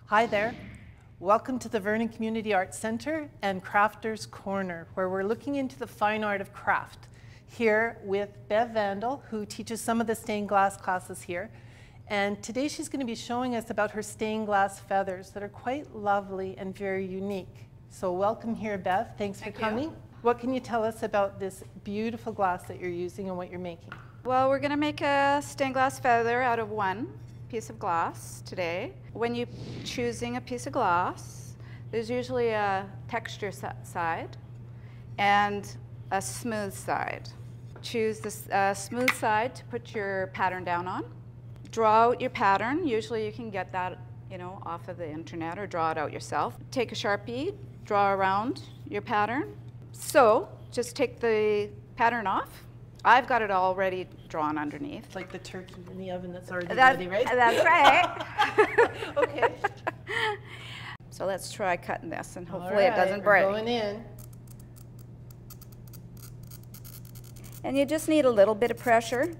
Hi there. Welcome to the Vernon Community Arts Center and Crafters Corner, where we're looking into the fine art of craft. Here with Bev Vandall, who teaches some of the stained glass classes here. And today she's going to be showing us about her stained glass feathers that are quite lovely and very unique. So welcome here, Bev. Thanks for coming. What can you tell us about this beautiful glass that you're using and what you're making? Well, we're going to make a stained glass feather out of one piece of glass today. When you're choosing a piece of glass, there's usually a texture side and a smooth side. Choose the smooth side to put your pattern down on. Draw out your pattern. Usually you can get that, off of the internet or draw it out yourself. Take a Sharpie, draw around your pattern. So just take the pattern off. I've got it already drawn underneath. It's like the turkey in the oven that's already ready, right? That's right. Okay. So let's try cutting this, and hopefully it doesn't break. Going in. And you just need a little bit of pressure.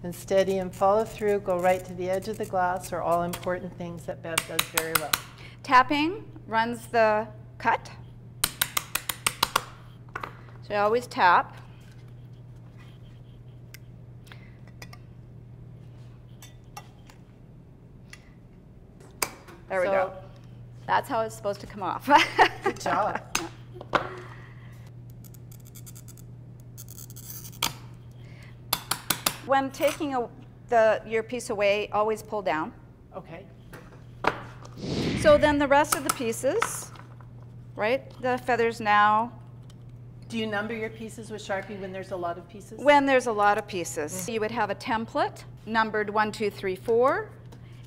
And steady and follow through. Go right to the edge of the glass are all important things that Bev does very well. Tapping runs the cut. So you always tap. There we go. That's how it's supposed to come off. Good job. When taking your piece away, always pull down. Okay. So then the rest of the pieces, right? The feathers now. Do you number your pieces with Sharpie when there's a lot of pieces? When there's a lot of pieces. You would have a template numbered 1, 2, 3, 4,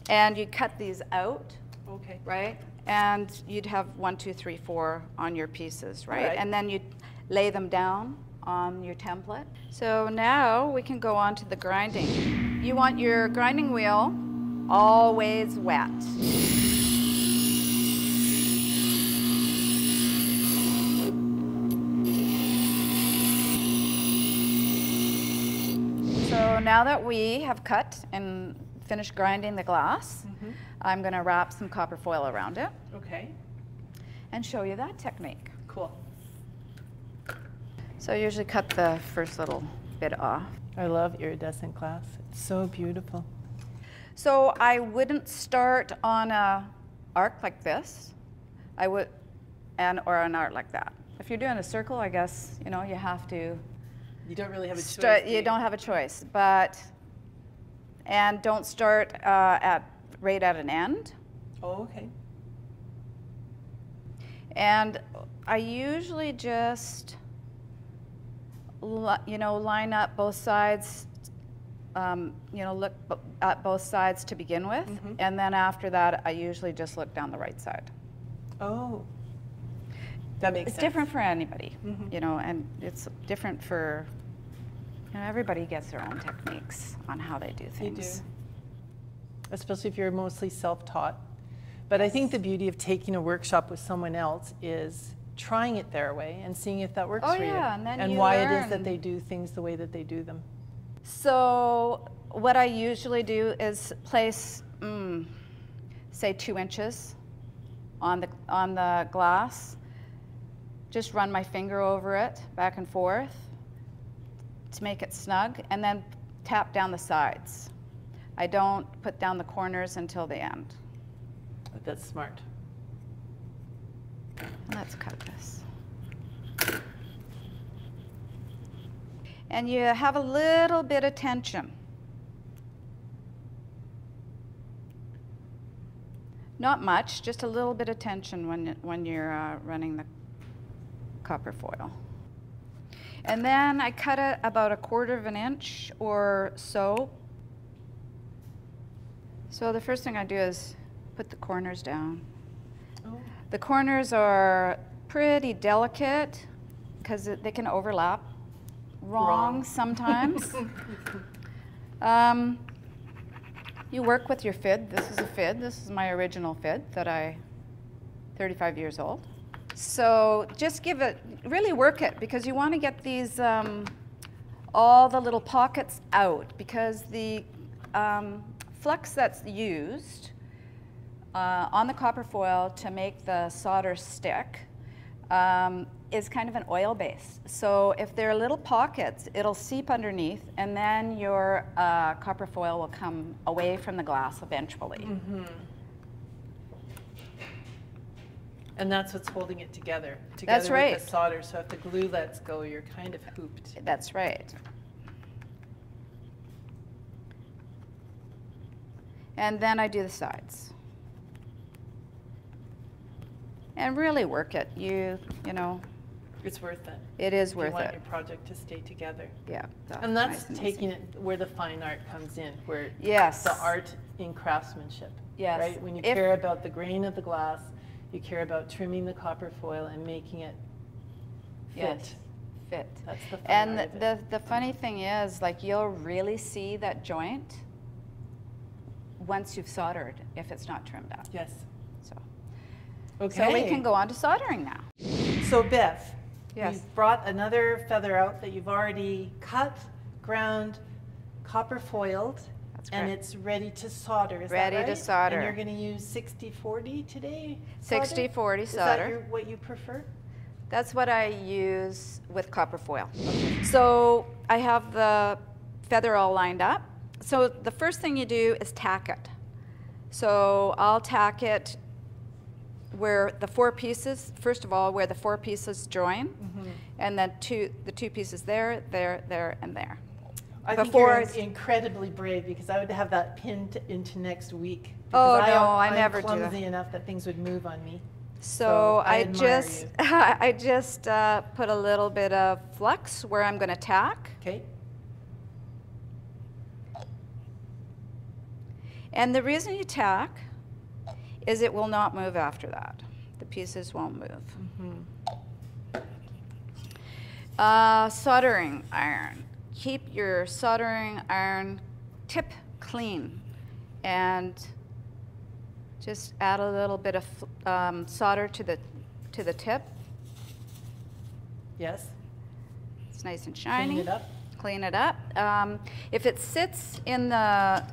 and you'd cut these out. Okay. Right? And you'd have 1, 2, 3, 4 on your pieces, right? Right. And then you'd lay them down on your template. So now we can go on to the grinding. You want your grinding wheel always wet. So now that we have cut and finished grinding the glass, I'm going to wrap some copper foil around it. Okay. And show you that technique. Cool. So I usually cut the first little bit off. I love iridescent glass. It's so beautiful. So I wouldn't start on a arc like this. I would, or an arc like that. If you're doing a circle, I guess, you have to. You don't really have a choice. You don't have a choice, and don't start right at an end. Oh, okay. And I usually just, line up both sides, look at both sides to begin with, and then after that, I usually just look down the right side. Oh, that makes sense. It's different for anybody, and it's different for, everybody gets their own techniques on how they do things. They do. Especially if you're mostly self-taught. But I think the beauty of taking a workshop with someone else is trying it their way and seeing if that works for you. And then why it is that they do things the way that they do them. So what I usually do is place, say 2 inches on the glass. Just run my finger over it, back and forth, to make it snug, and then tap down the sides. I don't put down the corners until the end. That's smart. Let's cut this. And you have a little bit of tension. Not much, just a little bit of tension when you're running the copper foil. And then I cut it about 1/4 of an inch or so. So the first thing I do is put the corners down. Oh. The corners are pretty delicate because they can overlap wrong sometimes. You work with your fid. This is a fid. This is my original fid that 35 years old. So just really work it, because you want to get these, all the little pockets out, because the flux that's used on the copper foil to make the solder stick is kind of an oil base. So if there are little pockets, it'll seep underneath, and then your copper foil will come away from the glass eventually. Mm-hmm. And that's what's holding it together. That's right. With the solder. So if the glue lets go, you're kind of hooped. That's right. And then I do the sides. And really work it. You know. It's worth it. It is worth it. You want your project to stay together. Yeah. And that's taking it where the fine art comes in, where yes. the art in craftsmanship. Yes. Right? When you care about the grain of the glass, you care about trimming the copper foil and making it fit. Yes. Fit. That's the fun and art of it. the funny thing is, like, you'll really see that joint once you've soldered if it's not trimmed up. Yes. So. Okay. So we can go on to soldering now. So Bev, yes. You've brought another feather out that you've already cut, ground, copper foiled, and it's ready to solder. Is ready that right? to solder. And you're going to use 60-40 today? 60-40 solder. Is that what you prefer? That's what I use with copper foil. So I have the feather all lined up. So the first thing you do is tack it. So I'll tack it where the four pieces, first of all, where the four pieces join, and then the two pieces there, there, and there. I think you're incredibly brave, because I would have that pinned into next week. Oh no, I never do that. I'm clumsy enough that things would move on me. So I just put a little bit of flux where I'm going to tack. Okay. And the reason you tack is it will not move after that. The pieces won't move. Soldering iron. Keep your soldering iron tip clean, and just add a little bit of solder to the tip. Yes. It's nice and shiny. Clean it up. Clean it up. If it sits in the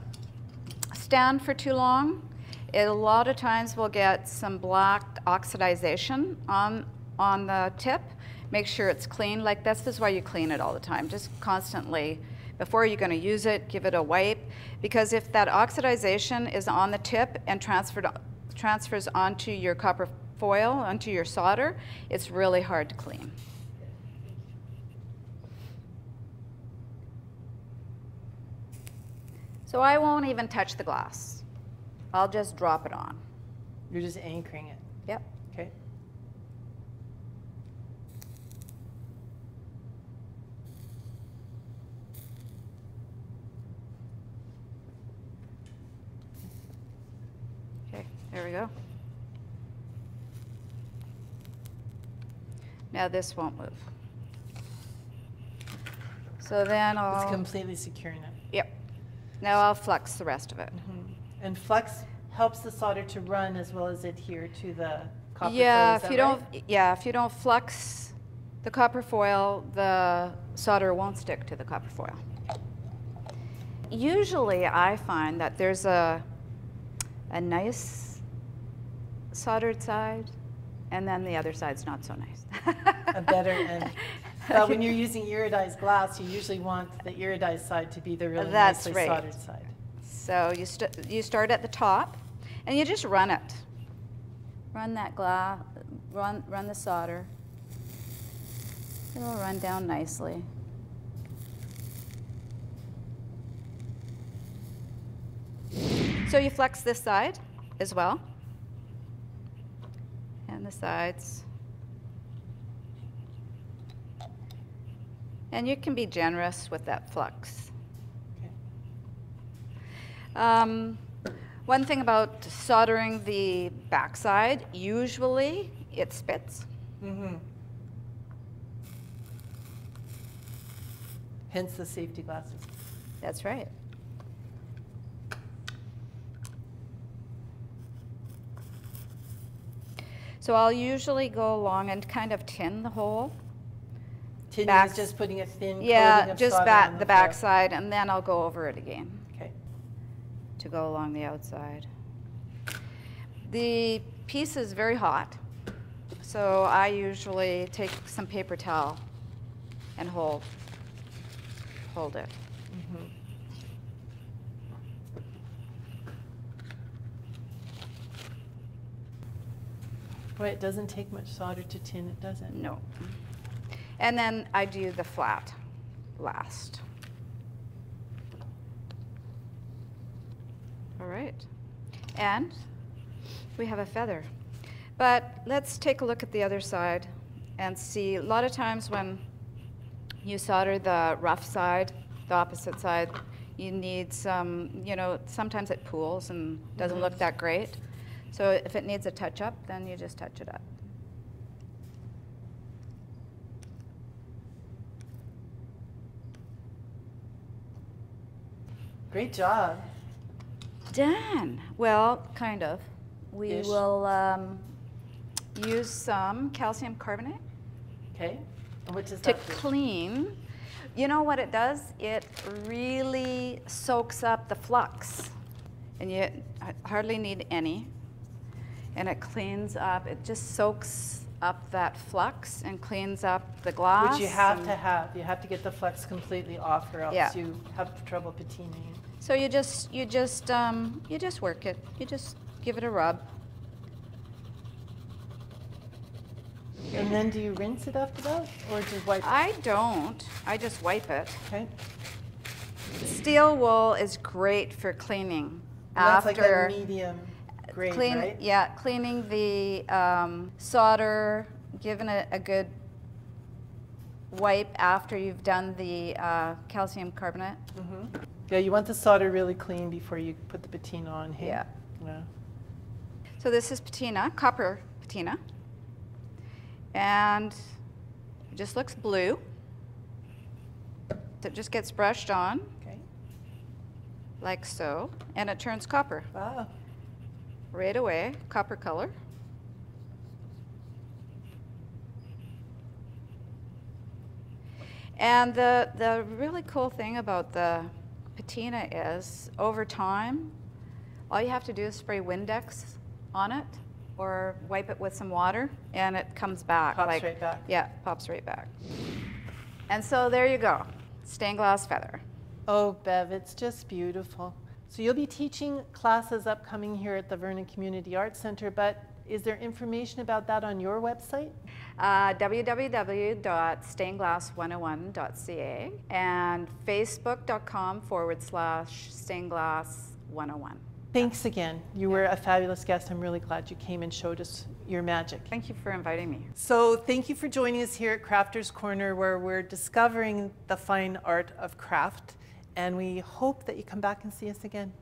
stand for too long, a lot of times we'll get some black oxidization on the tip. Make sure it's clean. Like, this is why you clean it all the time. Just constantly, before you're going to use it, give it a wipe. Because if that oxidization is on the tip and transfers onto your copper foil, onto your solder, it's really hard to clean. So I won't even touch the glass. I'll just drop it on. You're just anchoring it. Yep. Okay. Okay, there we go. Now this won't move. So then It's completely secure now. Yep. Now I'll flux the rest of it. And flux helps the solder to run as well as adhere to the copper foil. If you don't flux the copper foil, the solder won't stick to the copper foil. Usually I find that there's a nice soldered side, and then the other side's not so nice. A better end. But when you're using iridized glass, you usually want the iridized side to be the really nicely soldered side. So you start at the top, and you just run it. Run that glass, run the solder. It'll run down nicely. So you flex this side as well, and the sides. And you can be generous with that flux. Okay. One thing about soldering the backside, usually it spits. Hence the safety glasses. That's right. So I'll usually go along and kind of tin the hole. Tinning is just putting a thin coating of just solder on the backside, and then I'll go over it again. Okay. to go along the outside. The piece is very hot, so I usually take some paper towel and hold it. Mm-hmm. Boy, it doesn't take much solder to tin it, does it? No. And then I do the flat last. All right. And we have a feather. But let's take a look at the other side and see. A lot of times when you solder the rough side, the opposite side, you need some, you know, sometimes it pools and doesn't look that great. So if it needs a touch up, then you just touch it up. Great job. Done. Well, kind of. We Ish. will use some calcium carbonate Okay. And what does to that do? clean. You know what it does? It really soaks up the flux. And you hardly need any. And it cleans up, it just soaks up that flux and cleans up the glass. Which you have to have. You have to get the flux completely off or else you have trouble patining. So you just work it. You just give it a rub. And then do you rinse it after that or just wipe it? I don't. I just wipe it. Okay. Steel wool is great for cleaning. And that's like a medium grade, right? Yeah, cleaning the solder, giving it a good wipe after you've done the calcium carbonate. Mm-hmm. Yeah, you want the solder really clean before you put the patina on. Hey? Yeah. Yeah. So this is patina, copper patina. And it just looks blue. So it just gets brushed on. Okay. Like so. And it turns copper. Wow. Right away, copper color. And the really cool thing about the patina is, over time, all you have to do is spray Windex on it or wipe it with some water, and it comes back. Pops right back. Yeah, pops right back. And so there you go, stained glass feather. Oh, Bev, it's just beautiful. So you'll be teaching classes upcoming here at the Vernon Community Arts Center, but is there information about that on your website? www.stainedglass101.ca and facebook.com/stainedglass101. Thanks again. You were a fabulous guest. I'm really glad you came and showed us your magic. Thank you for inviting me. So thank you for joining us here at Crafters Corner, where we're discovering the fine art of craft. And we hope that you come back and see us again.